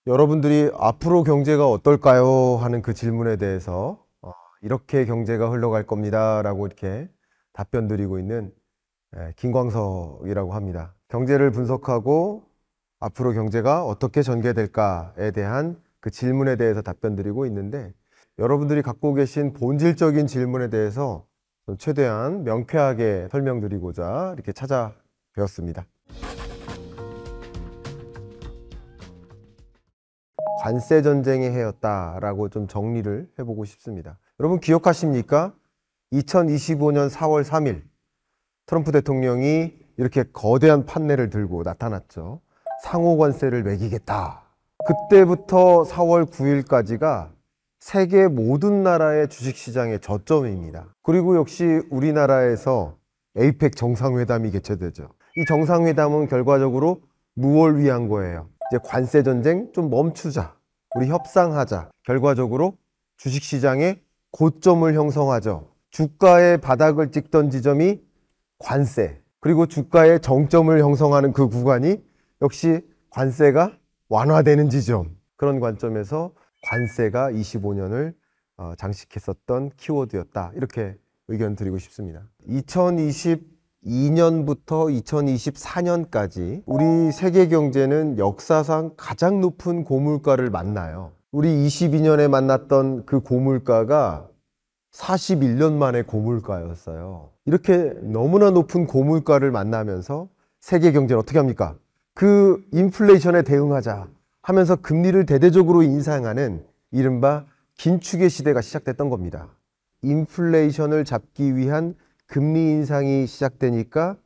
여러분들이 앞으로 경제가 어떨까요? 하는 그 질문에 대해서 이렇게 경제가 흘러갈 겁니다 라고 이렇게 답변 드리고 있는 김광석이라고 합니다. 경제를 분석하고 앞으로 경제가 어떻게 전개될까에 대한 그 질문에 대해서 답변 드리고 있는데, 여러분들이 갖고 계신 본질적인 질문에 대해서 최대한 명쾌하게 설명드리고자 이렇게 찾아뵈었습니다. 관세 전쟁의 해였다라고 좀 정리를 해보고 싶습니다. 여러분 기억하십니까? 2025년 4월 3일 트럼프 대통령이 이렇게 거대한 판넬을 들고 나타났죠. 상호 관세를 매기겠다. 그때부터 4월 9일까지가 세계 모든 나라의 주식시장의 저점입니다. 그리고 역시 우리나라에서 에이펙 정상회담이 개최되죠. 이 정상회담은 결과적으로 무엇을 위한 거예요? 이제 관세 전쟁 좀 멈추자, 우리 협상하자. 결과적으로 주식시장의 고점을 형성하죠. 주가의 바닥을 찍던 지점이 관세, 그리고 주가의 정점을 형성하는 그 구간이 역시 관세가 완화되는 지점. 그런 관점에서 관세가 25년을 장식했었던 키워드였다, 이렇게 의견 드리고 싶습니다. 2022년부터 2024년까지 우리 세계 경제는 역사상 가장 높은 고물가를 만나요. 우리 22년에 만났던 그 고물가가 41년 만에 고물가였어요. 이렇게 너무나 높은 고물가를 만나면서 세계 경제는 어떻게 합니까? 그 인플레이션에 대응하자 하면서 금리를 대대적으로 인상하는 이른바 긴축의 시대가 시작됐던 겁니다. 인플레이션을 잡기 위한 금리 인상이 시작되니까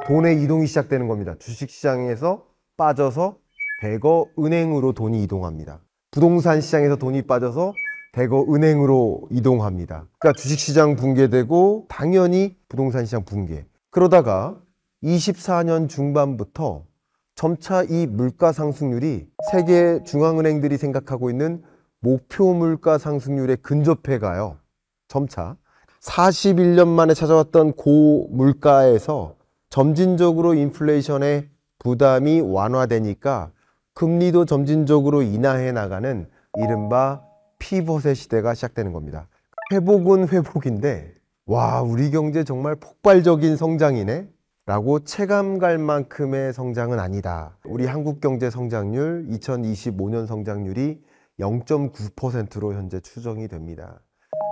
돈의 이동이 시작되는 겁니다. 주식시장에서 빠져서 대거 은행으로 돈이 이동합니다. 부동산 시장에서 돈이 빠져서 대거 은행으로 이동합니다. 그러니까 주식시장 붕괴되고 당연히 부동산 시장 붕괴. 그러다가 24년 중반부터 점차 이 물가 상승률이 세계 중앙은행들이 생각하고 있는 목표 물가 상승률에 근접해 가요. 점차 41년 만에 찾아왔던 고물가에서 점진적으로 인플레이션의 부담이 완화되니까 금리도 점진적으로 인하해 나가는 이른바 피벗의 시대가 시작되는 겁니다. 회복은 회복인데 와, 우리 경제 정말 폭발적인 성장이네 라고 체감갈 만큼의 성장은 아니다. 우리 한국 경제 성장률 2025년 성장률이 0.9%로 현재 추정이 됩니다.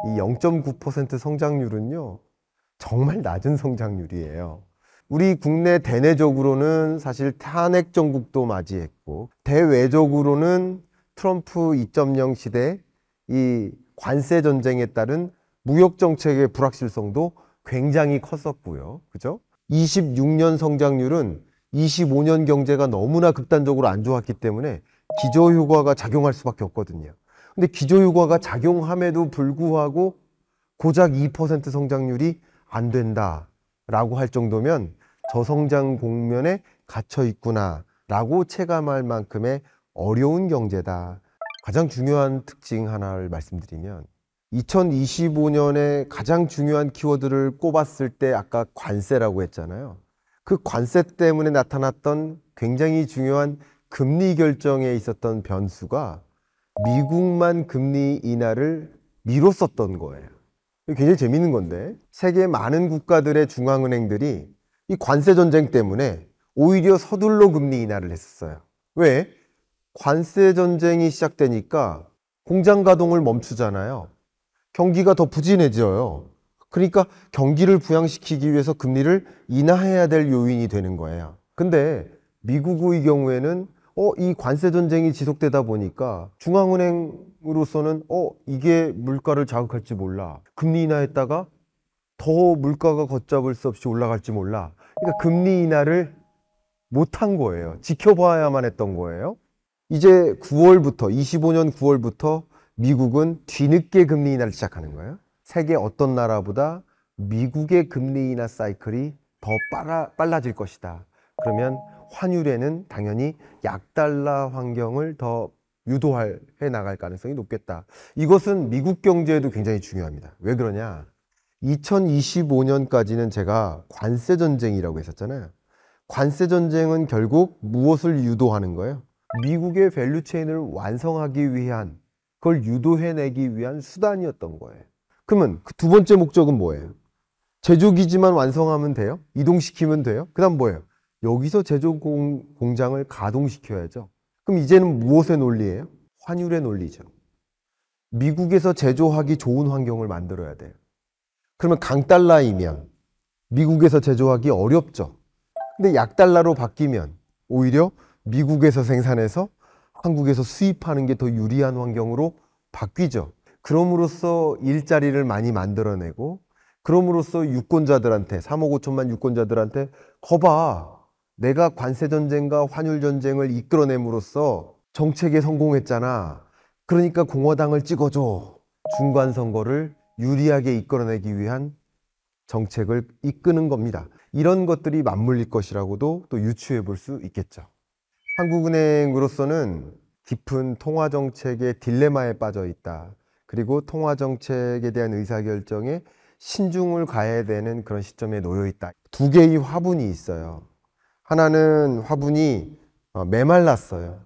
이 0.9% 성장률은요, 정말 낮은 성장률이에요. 우리 국내 대내적으로는 사실 탄핵 정국도 맞이했고, 대외적으로는 트럼프 2.0 시대 이 관세 전쟁에 따른 무역 정책의 불확실성도 굉장히 컸었고요. 그죠? 26년 성장률은 25년 경제가 너무나 극단적으로 안 좋았기 때문에 기저효과가 작용할 수밖에 없거든요. 근데 기저효과가 작용함에도 불구하고 고작 2% 성장률이 안 된다라고 할 정도면 저성장 국면에 갇혀 있구나 라고 체감할 만큼의 어려운 경제다. 가장 중요한 특징 하나를 말씀드리면 2025년에 가장 중요한 키워드를 꼽았을 때 아까 관세라고 했잖아요. 그 관세 때문에 나타났던 굉장히 중요한 금리 결정에 있었던 변수가 미국만 금리 인하를 미뤘었던 거예요. 굉장히 재밌는 건데, 세계 많은 국가들의 중앙은행들이 이 관세 전쟁 때문에 오히려 서둘러 금리 인하를 했었어요. 왜? 관세 전쟁이 시작되니까 공장 가동을 멈추잖아요. 경기가 더 부진해져요. 그러니까 경기를 부양시키기 위해서 금리를 인하해야 될 요인이 되는 거예요. 근데 미국의 경우에는 이 관세 전쟁이 지속되다 보니까 중앙은행으로서는 이게 물가를 자극할지 몰라. 금리 인하했다가 더 물가가 걷잡을 수 없이 올라갈지 몰라. 그러니까 금리 인하를 못한 거예요. 지켜봐야만 했던 거예요. 이제 9월부터, 25년 9월부터 미국은 뒤늦게 금리 인하를 시작하는 거예요. 세계 어떤 나라보다 미국의 금리 인하 사이클이 더 빨라질 것이다. 그러면 환율에는 당연히 약달러 환경을 더 유도해 나갈 가능성이 높겠다. 이것은 미국 경제에도 굉장히 중요합니다. 왜 그러냐? 2025년까지는 제가 관세 전쟁이라고 했었잖아요. 관세 전쟁은 결국 무엇을 유도하는 거예요? 미국의 밸류체인을 완성하기 위한, 그걸 유도해내기 위한 수단이었던 거예요. 그러면 그 두 번째 목적은 뭐예요? 제조기지만 완성하면 돼요? 이동시키면 돼요? 그 다음 뭐예요? 여기서 제조 공장을 가동시켜야죠. 그럼 이제는 무엇의 논리예요? 환율의 논리죠. 미국에서 제조하기 좋은 환경을 만들어야 돼요. 그러면 강달러이면 미국에서 제조하기 어렵죠. 근데 약달러로 바뀌면 오히려 미국에서 생산해서 한국에서 수입하는 게 더 유리한 환경으로 바뀌죠. 그럼으로써 일자리를 많이 만들어내고, 그럼으로써 유권자들한테, 3억 5천만 유권자들한테 거봐, 내가 관세전쟁과 환율전쟁을 이끌어냄으로써 정책에 성공했잖아. 그러니까 공화당을 찍어줘. 중간선거를 유리하게 이끌어내기 위한 정책을 이끄는 겁니다. 이런 것들이 맞물릴 것이라고도 또 유추해 볼 수 있겠죠. 한국은행으로서는 깊은 통화정책의 딜레마에 빠져 있다. 그리고 통화정책에 대한 의사결정에 신중을 가해야 되는 그런 시점에 놓여 있다. 두 개의 화분이 있어요. 하나는 화분이 메말랐어요.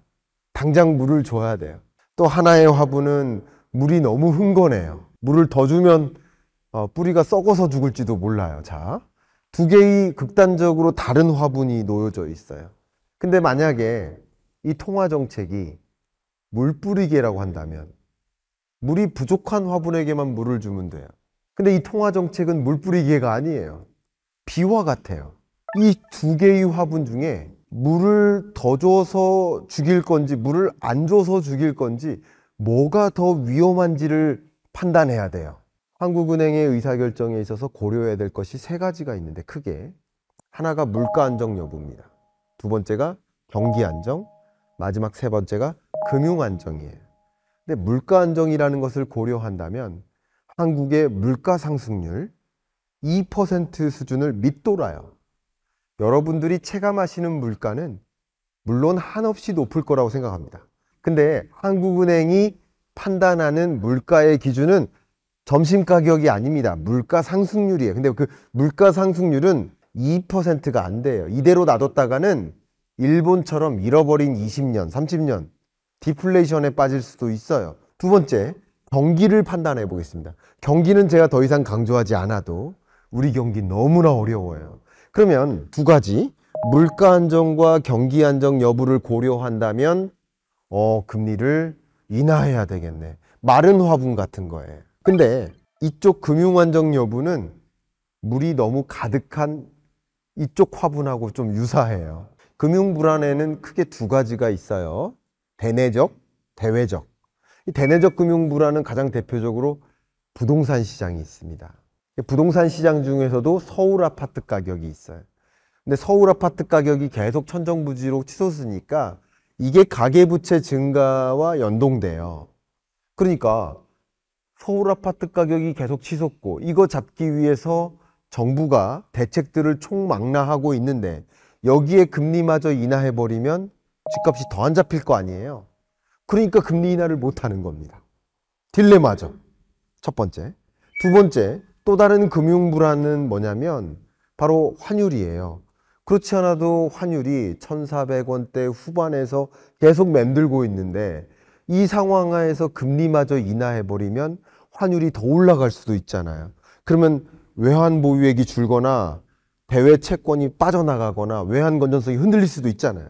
당장 물을 줘야 돼요. 또 하나의 화분은 물이 너무 흥건해요. 물을 더 주면 뿌리가 썩어서 죽을지도 몰라요. 자, 두 개의 극단적으로 다른 화분이 놓여져 있어요. 근데 만약에 이 통화정책이 물뿌리개라고 한다면 물이 부족한 화분에게만 물을 주면 돼요. 근데 이 통화정책은 물뿌리개가 아니에요. 비와 같아요. 이 두 개의 화분 중에 물을 더 줘서 죽일 건지 물을 안 줘서 죽일 건지 뭐가 더 위험한지를 판단해야 돼요. 한국은행의 의사결정에 있어서 고려해야 될 것이 세 가지가 있는데, 크게 하나가 물가 안정 여부입니다. 두 번째가 경기 안정, 마지막 세 번째가 금융 안정이에요. 근데 물가 안정이라는 것을 고려한다면 한국의 물가 상승률 2% 수준을 밑돌아요. 여러분들이 체감하시는 물가는 물론 한없이 높을 거라고 생각합니다. 근데 한국은행이 판단하는 물가의 기준은 점심 가격이 아닙니다. 물가 상승률이에요. 근데 그 물가 상승률은 2%가 안 돼요. 이대로 놔뒀다가는 일본처럼 잃어버린 20년, 30년 디플레이션에 빠질 수도 있어요. 두 번째, 경기를 판단해 보겠습니다. 경기는 제가 더 이상 강조하지 않아도 우리 경기 너무나 어려워요. 그러면 두 가지, 물가 안정과 경기 안정 여부를 고려한다면 금리를 인하해야 되겠네. 마른 화분 같은 거예요. 근데 이쪽 금융 안정 여부는 물이 너무 가득한 이쪽 화분하고 좀 유사해요. 금융 불안에는 크게 두 가지가 있어요. 대내적, 대외적. 이 대내적 금융 불안은 가장 대표적으로 부동산 시장이 있습니다. 부동산 시장 중에서도 서울 아파트 가격이 있어요. 근데 서울 아파트 가격이 계속 천정부지로 치솟으니까 이게 가계부채 증가와 연동돼요. 그러니까 서울 아파트 가격이 계속 치솟고 이거 잡기 위해서 정부가 대책들을 총망라하고 있는데 여기에 금리마저 인하해버리면 집값이 더 안 잡힐 거 아니에요. 그러니까 금리 인하를 못하는 겁니다. 딜레마죠. 첫 번째. 두 번째, 또 다른 금융 불안은 뭐냐면 바로 환율이에요. 그렇지 않아도 환율이 1,400원대 후반에서 계속 맴돌고 있는데 이 상황 하에서 금리마저 인하해버리면 환율이 더 올라갈 수도 있잖아요. 그러면 외환 보유액이 줄거나 대외 채권이 빠져나가거나 외환 건전성이 흔들릴 수도 있잖아요.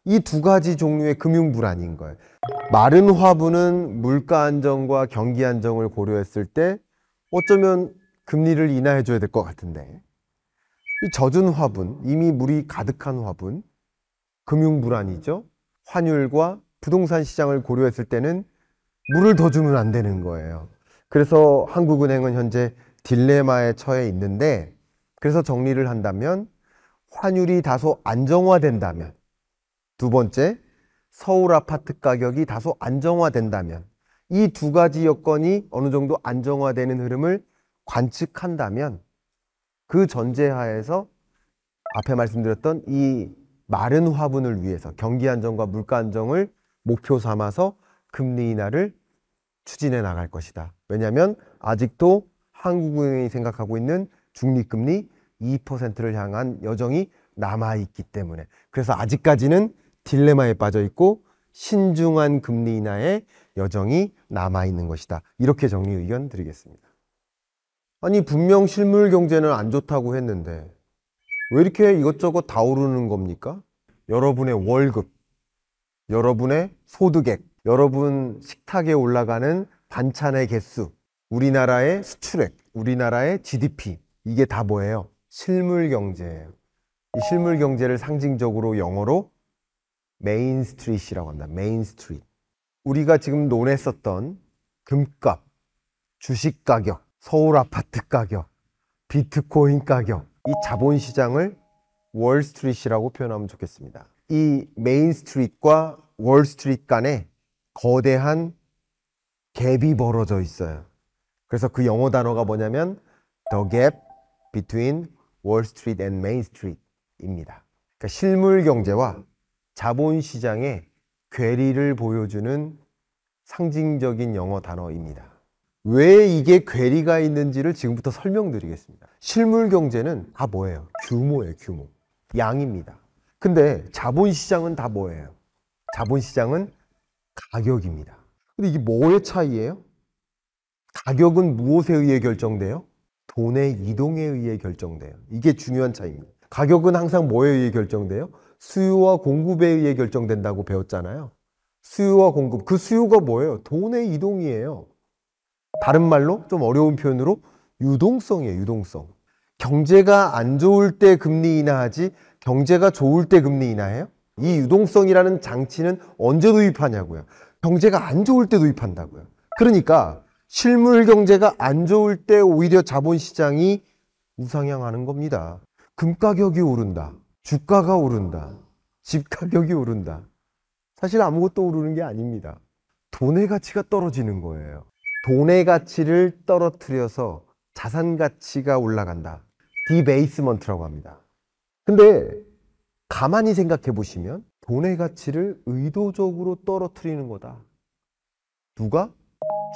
이 두 가지 종류의 금융 불안인 거예요. 마른 화분은 물가 안정과 경기 안정을 고려했을 때 어쩌면 금리를 인하해 줘야 될 것 같은데, 이 젖은 화분, 이미 물이 가득한 화분, 금융 불안이죠. 환율과 부동산 시장을 고려했을 때는 물을 더 주면 안 되는 거예요. 그래서 한국은행은 현재 딜레마에 처해 있는데, 그래서 정리를 한다면 환율이 다소 안정화된다면, 두 번째, 서울 아파트 가격이 다소 안정화된다면, 이 두 가지 여건이 어느 정도 안정화되는 흐름을 관측한다면 그 전제하에서 앞에 말씀드렸던 이 마른 화분을 위해서 경기 안정과 물가 안정을 목표 삼아서 금리 인하를 추진해 나갈 것이다. 왜냐하면 아직도 한국은행이 생각하고 있는 중립금리 2%를 향한 여정이 남아있기 때문에. 그래서 아직까지는 딜레마에 빠져 있고 신중한 금리 인하의 여정이 남아있는 것이다. 이렇게 정리 의견 드리겠습니다. 아니, 분명 실물 경제는 안 좋다고 했는데 왜 이렇게 이것저것 다 오르는 겁니까? 여러분의 월급, 여러분의 소득액, 여러분 식탁에 올라가는 반찬의 개수, 우리나라의 수출액, 우리나라의 GDP, 이게 다 뭐예요? 실물 경제예요. 이 실물 경제를 상징적으로 영어로 메인 스트릿이라고 합니다. 메인 스트릿. 우리가 지금 논했었던 금값, 주식 가격, 서울 아파트 가격, 비트코인 가격, 이 자본시장을 월스트릿이라고 표현하면 좋겠습니다. 이 메인 스트릿과 월스트릿 간에 거대한 갭이 벌어져 있어요. 그래서 그 영어 단어가 뭐냐면 The gap between Wall Street and Main Street입니다. 그러니까 실물 경제와 자본시장의 괴리를 보여주는 상징적인 영어 단어입니다. 왜 이게 괴리가 있는지를 지금부터 설명드리겠습니다. 실물 경제는 다 뭐예요? 규모예요, 규모. 양입니다. 근데 자본시장은 다 뭐예요? 자본시장은 가격입니다. 근데 이게 뭐의 차이예요? 가격은 무엇에 의해 결정돼요? 돈의 이동에 의해 결정돼요. 이게 중요한 차이입니다. 가격은 항상 뭐에 의해 결정돼요? 수요와 공급에 의해 결정된다고 배웠잖아요. 수요와 공급. 그 수요가 뭐예요? 돈의 이동이에요. 다른 말로 좀 어려운 표현으로 유동성이에요. 유동성. 경제가 안 좋을 때 금리 인하하지 경제가 좋을 때 금리 인하해요? 이 유동성이라는 장치는 언제 도입하냐고요. 경제가 안 좋을 때 도입한다고요. 그러니까 실물 경제가 안 좋을 때 오히려 자본시장이 우상향하는 겁니다. 금 가격이 오른다. 주가가 오른다. 집 가격이 오른다. 사실 아무것도 오르는 게 아닙니다. 돈의 가치가 떨어지는 거예요. 돈의 가치를 떨어뜨려서 자산 가치가 올라간다. 디베이스먼트라고 합니다. 근데 가만히 생각해 보시면 돈의 가치를 의도적으로 떨어뜨리는 거다. 누가?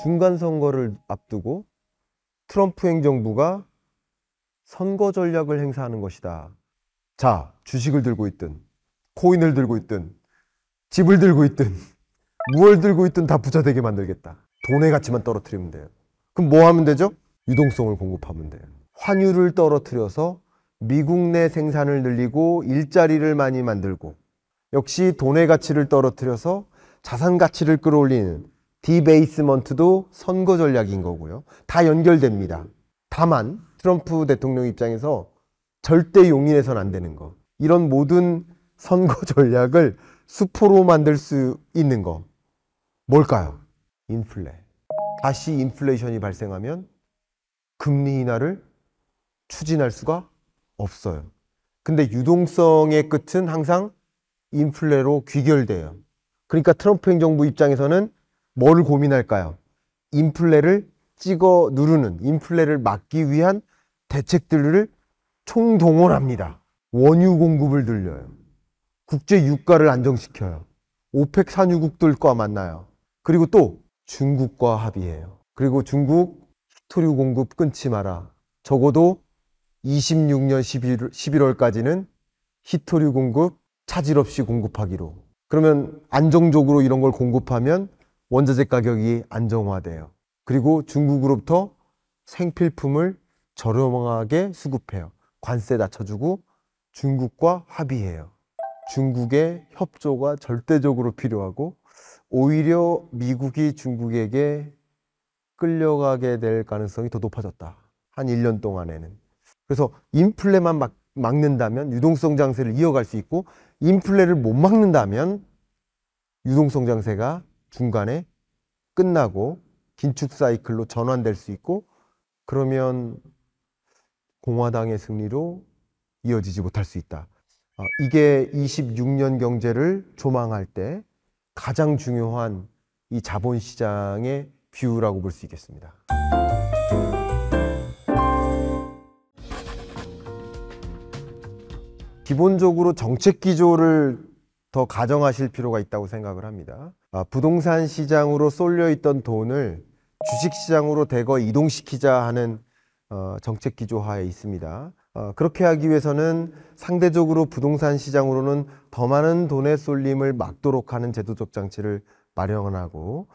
중간 선거를 앞두고 트럼프 행정부가 선거 전략을 행사하는 것이다. 자, 주식을 들고 있든 코인을 들고 있든 집을 들고 있든 무엇을 들고 있든 다 부자 되게 만들겠다. 돈의 가치만 떨어뜨리면 돼요. 그럼 뭐 하면 되죠? 유동성을 공급하면 돼요. 환율을 떨어뜨려서 미국 내 생산을 늘리고 일자리를 많이 만들고, 역시 돈의 가치를 떨어뜨려서 자산 가치를 끌어올리는 디베이스먼트도 선거 전략인 거고요. 다 연결됩니다. 다만 트럼프 대통령 입장에서 절대 용인해서는 안 되는 거, 이런 모든 선거 전략을 수포로 만들 수 있는 거 뭘까요? 인플레. 다시 인플레이션이 발생하면 금리 인하를 추진할 수가 없어요. 근데 유동성의 끝은 항상 인플레로 귀결돼요. 그러니까 트럼프 행정부 입장에서는 뭘 고민할까요? 인플레를 찍어 누르는, 인플레를 막기 위한 대책들을 총동원합니다. 원유 공급을 늘려요. 국제 유가를 안정시켜요. 오펙 산유국들과 만나요. 그리고 또 중국과 합의해요. 그리고 중국 히토류 공급 끊지 마라. 적어도 26년 11월까지는 히토류 공급 차질 없이 공급하기로. 그러면 안정적으로 이런 걸 공급하면 원자재 가격이 안정화돼요. 그리고 중국으로부터 생필품을 저렴하게 수급해요. 관세 낮춰주고 중국과 합의해요. 중국의 협조가 절대적으로 필요하고, 오히려 미국이 중국에게 끌려가게 될 가능성이 더 높아졌다. 한 1년 동안에는. 그래서 인플레만 막는다면 유동성 장세를 이어갈 수 있고, 인플레를 못 막는다면 유동성 장세가 중간에 끝나고 긴축 사이클로 전환될 수 있고, 그러면 공화당의 승리로 이어지지 못할 수 있다. 이게 26년 경제를 조망할 때 가장 중요한 이 자본시장의 뷰라고 볼 수 있겠습니다. 기본적으로 정책 기조를 더 가정하실 필요가 있다고 생각을 합니다. 부동산 시장으로 쏠려 있던 돈을 주식 시장으로 대거 이동시키자 하는 정책 기조 하에 있습니다. 그렇게 하기 위해서는 상대적으로 부동산 시장으로는 더 많은 돈의 쏠림을 막도록 하는 제도적 장치를 마련하고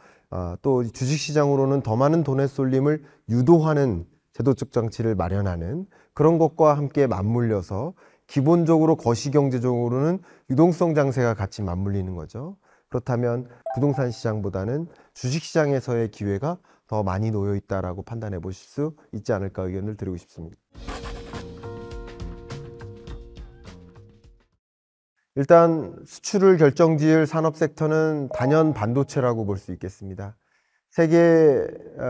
또 주식시장으로는 더 많은 돈의 쏠림을 유도하는 제도적 장치를 마련하는 그런 것과 함께 맞물려서 기본적으로 거시경제적으로는 유동성 장세가 같이 맞물리는 거죠. 그렇다면 부동산 시장보다는 주식시장에서의 기회가 더 많이 놓여 있다라고 판단해 보실 수 있지 않을까 의견을 드리고 싶습니다. 일단 수출을 결정지을 산업 섹터는 단연 반도체라고 볼 수 있겠습니다. 세계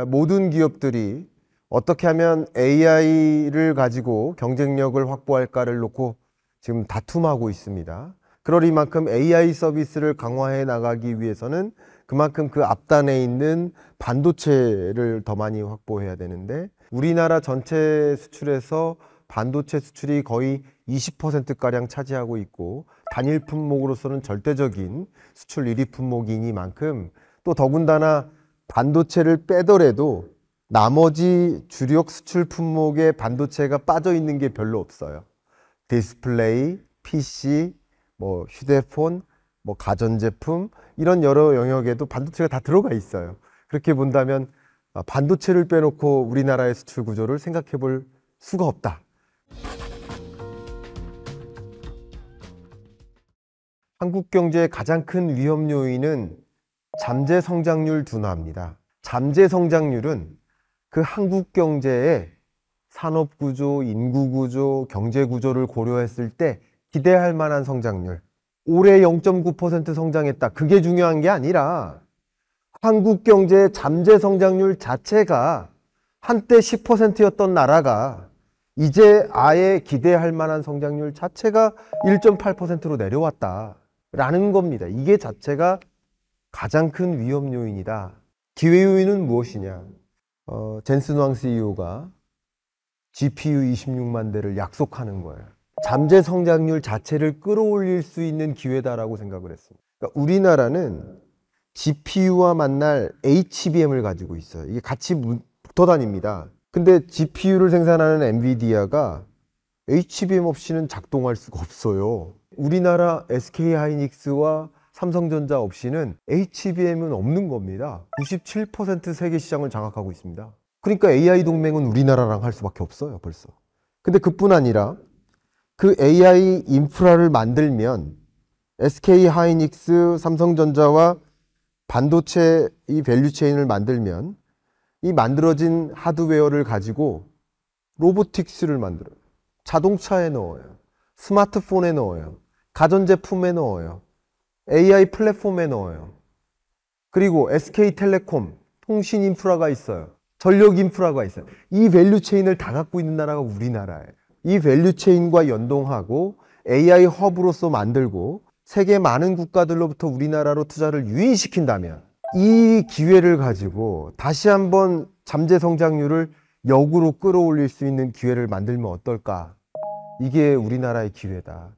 모든 기업들이 어떻게 하면 AI를 가지고 경쟁력을 확보할까를 놓고 지금 다툼하고 있습니다. 그러리만큼 AI 서비스를 강화해 나가기 위해서는 그만큼 그 앞단에 있는 반도체를 더 많이 확보해야 되는데 우리나라 전체 수출에서 반도체 수출이 거의 20%가량 차지하고 있고 단일 품목으로서는 절대적인 수출 1위 품목이니만큼 또 더군다나 반도체를 빼더라도 나머지 주력 수출 품목에 반도체가 빠져 있는 게 별로 없어요. 디스플레이, PC, 휴대폰, 가전제품 이런 여러 영역에도 반도체가 다 들어가 있어요. 그렇게 본다면 반도체를 빼놓고 우리나라의 수출 구조를 생각해 볼 수가 없다. 한국 경제의 가장 큰 위험 요인은 잠재 성장률 둔화입니다. 잠재 성장률은 그 한국 경제의 산업 구조, 인구 구조, 경제 구조를 고려했을 때 기대할 만한 성장률. 올해 0.9% 성장했다. 그게 중요한 게 아니라 한국 경제의 잠재 성장률 자체가 한때 10%였던 나라가 이제 아예 기대할 만한 성장률 자체가 1.8%로 내려왔다라는 겁니다. 이게 자체가 가장 큰 위험 요인이다. 기회 요인은 무엇이냐? 젠슨 왕 CEO가 GPU 26만 대를 약속하는 거예요. 잠재 성장률 자체를 끌어올릴 수 있는 기회다라고 생각을 했습니다. 그러니까 우리나라는 GPU와 만날 HBM을 가지고 있어요. 이게 같이 붙어 다닙니다. 근데 GPU를 생산하는 엔비디아가 HBM 없이는 작동할 수가 없어요. 우리나라 SK하이닉스와 삼성전자 없이는 HBM은 없는 겁니다. 97% 세계 시장을 장악하고 있습니다. 그러니까 AI 동맹은 우리나라랑 할 수밖에 없어요, 벌써. 근데 그뿐 아니라 그 AI 인프라를 만들면 SK하이닉스, 삼성전자와 반도체 이 밸류체인을 만들면 이 만들어진 하드웨어를 가지고 로보틱스를 만들어요. 자동차에 넣어요. 스마트폰에 넣어요. 가전제품에 넣어요. AI 플랫폼에 넣어요. 그리고 SK텔레콤 통신 인프라가 있어요. 전력 인프라가 있어요. 이 밸류체인을 다 갖고 있는 나라가 우리나라예요. 이 밸류체인과 연동하고 AI 허브로서 만들고 세계 많은 국가들로부터 우리나라로 투자를 유인시킨다면 이 기회를 가지고 다시 한번 잠재 성장률을 역으로 끌어올릴 수 있는 기회를 만들면 어떨까? 이게 우리나라의 기회다.